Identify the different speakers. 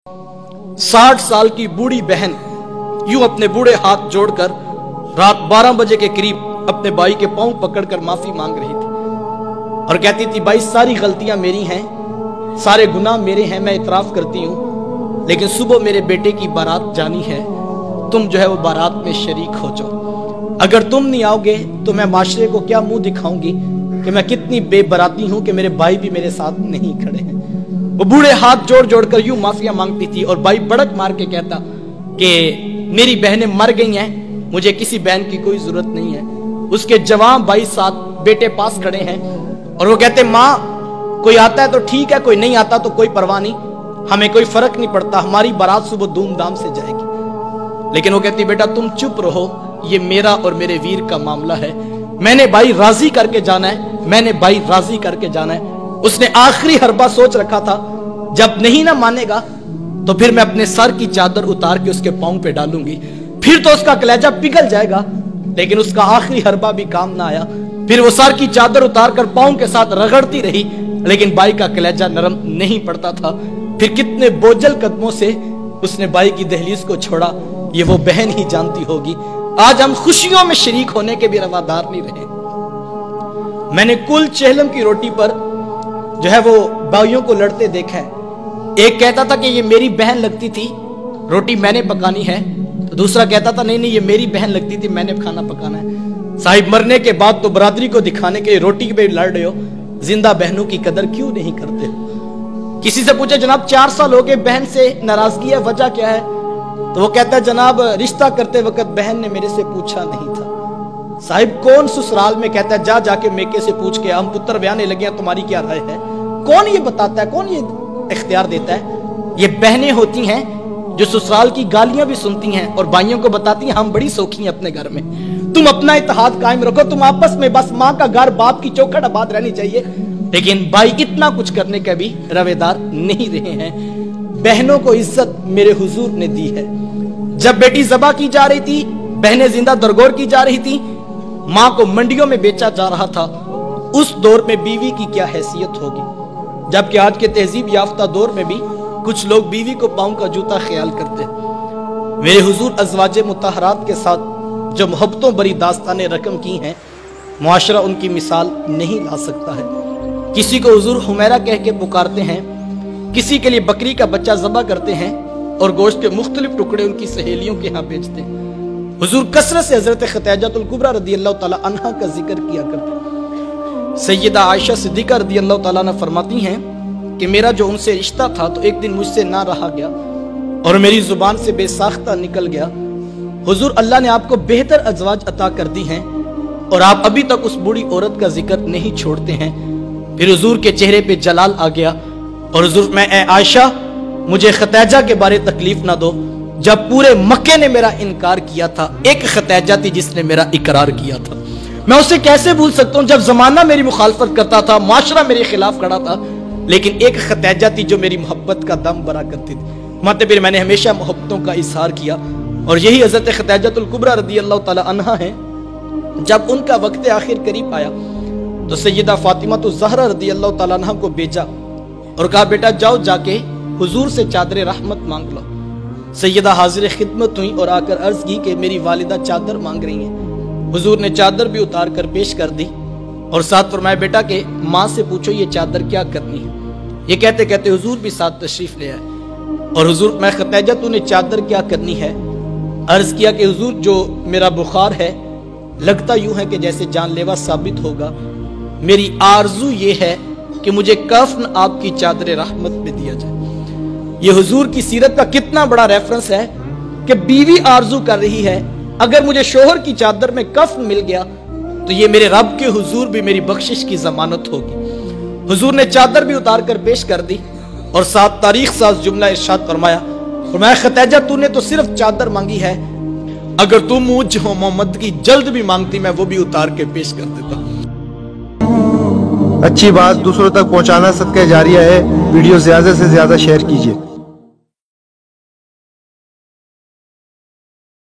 Speaker 1: 60 साल की बूढ़ी बहन यूं अपने बूढ़े हाथ जोड़कर रात 12 बजे के करीब अपने भाई के पांव पकड़कर माफी मांग रही थी और कहती थी, भाई सारी गलतियां मेरी हैं, सारे गुनाह मेरे हैं, मैं इतराफ करती हूं, लेकिन सुबह मेरे बेटे की बारात जानी है, तुम जो है वो बारात में शरीक हो जाओ। अगर तुम नहीं आओगे तो मैं माशरे को क्या मुंह दिखाऊंगी कि मैं कितनी बेबराती हूं कि मेरे भाई भी मेरे साथ नहीं खड़े हैं। वो बूढ़े हाथ जोड़ जोड़कर यूं माफिया मांगती थी और भाई बड़क मार के कहता कि मेरी बहनें मर गई हैं, मुझे किसी बहन की कोई जरूरत नहीं है। उसके जवान भाई साथ बेटे पास खड़े हैं और वो कहते, माँ कोई आता है तो ठीक है, कोई नहीं आता तो कोई परवाह नहीं, हमें कोई फर्क नहीं पड़ता, हमारी बारात सुबह धूमधाम से जाएगी। लेकिन वो कहती, बेटा तुम चुप रहो, ये मेरा और मेरे वीर का मामला है, मैंने भाई राजी करके जाना है, मैंने भाई राजी करके जाना है। उसने आखिरी हरबा सोच रखा था, जब नहीं ना मानेगा तो फिर मैं अपने सर की चादर उतार के उसके पांव पे डालूंगी, फिर तो उसका कलेजा पिघल जाएगा। लेकिन उसका आखिरी हरबा भी काम ना आया, फिर वो सर की चादर उतार कर पांव के साथ रगड़ती रही, लेकिन भाई का कलेजा नरम नहीं पड़ता था। फिर कितने बोझल कदमों से उसने भाई की दहलीज को छोड़ा, ये वो बहन ही जानती होगी। आज हम खुशियों में शरीक होने के भी रवादार नहीं रहे। मैंने कुल चेहलम की रोटी पर जो है वो भाइयों को लड़ते देखा है। एक कहता था कि ये मेरी बहन लगती थी, रोटी मैंने पकानी है, तो दूसरा कहता था नहीं नहीं ये मेरी बहन लगती थी, मैंने खाना पकाना है। साहिब मरने के बाद तो बरादरी को दिखाने के रोटी पे लड़ रहे हो, जिंदा बहनों की कदर क्यों नहीं करते हो? किसी से पूछे, जनाब 4 साल हो गए, बहन से नाराजगी है, वजह क्या है? तो वो कहता है, जनाब रिश्ता करते वक्त बहन ने मेरे से पूछा नहीं था। साहिब कौन ससुराल में कहता है, जा जाके मेके से पूछ के हम पुत्र ब्याहने लगे हैं, तुम्हारी क्या राय है? कौन ये बताता है, कौन ये इख्तियार देता है? ये बहनें होती हैं जो ससुराल की गालियां भी सुनती हैं और भाइयों को बताती हैं हम बड़ी सौखी हैं अपने घर में, तुम अपना इत्तेहाद कायम रखो, तुम आपस में बस माँ का घर बाप की चौखट आबाद रहनी चाहिए। लेकिन भाई इतना कुछ करने का भी रवेदार नहीं रहे हैं। बहनों को इज्जत मेरे हुजूर ने दी है। जब बेटी ज़बा की जा रही थी, बहनें जिंदा दरगोर की जा रही थी, माँ को मंडियों में बेचा जा रहा था, उस दौर में बीवी की क्या हैसियत होगी? जबकि आज के तहजीब याफ्ता दौर में भी कुछ लोग बीवी को पांव का जूता ख्याल करते हैं। मेरे हुजूर अज़वाजे मुतहरात के साथ जो मोहब्बतों भरी दास्तानें रकम की हैं, मुआशरा उनकी मिसाल नहीं ला सकता है। किसी को हुजूर हुमैरा कह के पुकारते हैं, किसी के लिए बकरी का बच्चा ज़बा करते हैं और गोश्त के मुख्तलिफ टुकड़े उनकी सहेलियों के यहाँ बेचते हैं। हुजूर कसरत से हजरत खतीजतुल कुबरा रदियल्लाहु ताला अन्हा का जिक्र किया करते हैं। सैयदा आयशा सिद्दीका रदियल्लाहु ताला अन्हा फरमाती हैं कि मेरा जो उनसे रिश्ता था तो एक दिन मुझसे ना रहा गया और मेरी जुबान से बेसाख्ता निकल गया। हुजूर अल्लाह ने आपको बेहतर अज़वाज अता कर दी हैं और आप अभी तक उस बूढ़ी औरत का जिक्र नहीं छोड़ते हैं। फिर हुजूर के चेहरे पे जलाल आ गया और हुजूर, मैं ए आयशा मुझे खतीजा के बारे तकलीफ ना दो, जब पूरे मक्के ने मेरा इनकार किया था, एक खतीजा थी जिसने मेरा इकरार किया था, मैं उसे कैसे भूल सकता हूँ? जब जमाना मेरी मुखालफत करता था, माशरा मेरे खिलाफ खड़ा था, लेकिन एक खतीजा थी जो मेरी मोहब्बत का दम भरा करती थी। मत फिर मैंने हमेशा मोहब्बतों का इजहार किया और यही हजरत खतीजतुल कुबरा रदियल्लाहु ताला अन्हा है। जब उनका वक्त आखिर करीब आया तो सैयदा फातिमातुज़ ज़हरा रदियल्लाहु ताला अन्हा को भेजा और कहा, बेटा जाओ जाके हुजूर से चादर रहमत मांग लो। सैयदा हाजिर खिदमत हुई और आकर अर्ज की कि मेरी वालिदा चादर मांग रही हैं। हुजूर ने चादर भी उतार कर पेश कर दी और साथ फरमाया, बेटा के माँ से पूछो ये चादर क्या करनी है। ये कहते कहते हुजूर भी साथ तशरीफ ले आए और हुजूर, मैं खतीजा तूने चादर क्या करनी है? अर्ज किया कि हुजूर जो मेरा बुखार है लगता यूं है कि जैसे जानलेवा साबित होगा, मेरी आरजू ये है कि मुझे कफन आपकी चादर रहमत में दिया जाए। ये हुजूर की सीरत का कितना बड़ा रेफरेंस है कि बीवी आरजू कर रही है, अगर मुझे शोहर की चादर में कफन मिल गया तो ये मेरे रब के हुजूर भी मेरी बख्शिश की जमानत होगी। हुजूर ने चादर भी उतार कर पेश कर दी और साथ तारीख साज जुमला इरशाद फरमाया, खतीजा तूने तो सिर्फ चादर मांगी है, अगर तू मुझ मोहम्मद की जल्द भी मांगती मैं वो भी उतार के पेश कर देता।
Speaker 2: अच्छी बात दूसरों तक पहुंचाना सदका जारिया है। वीडियो ज्यादा से ज्यादा शेयर कीजिए।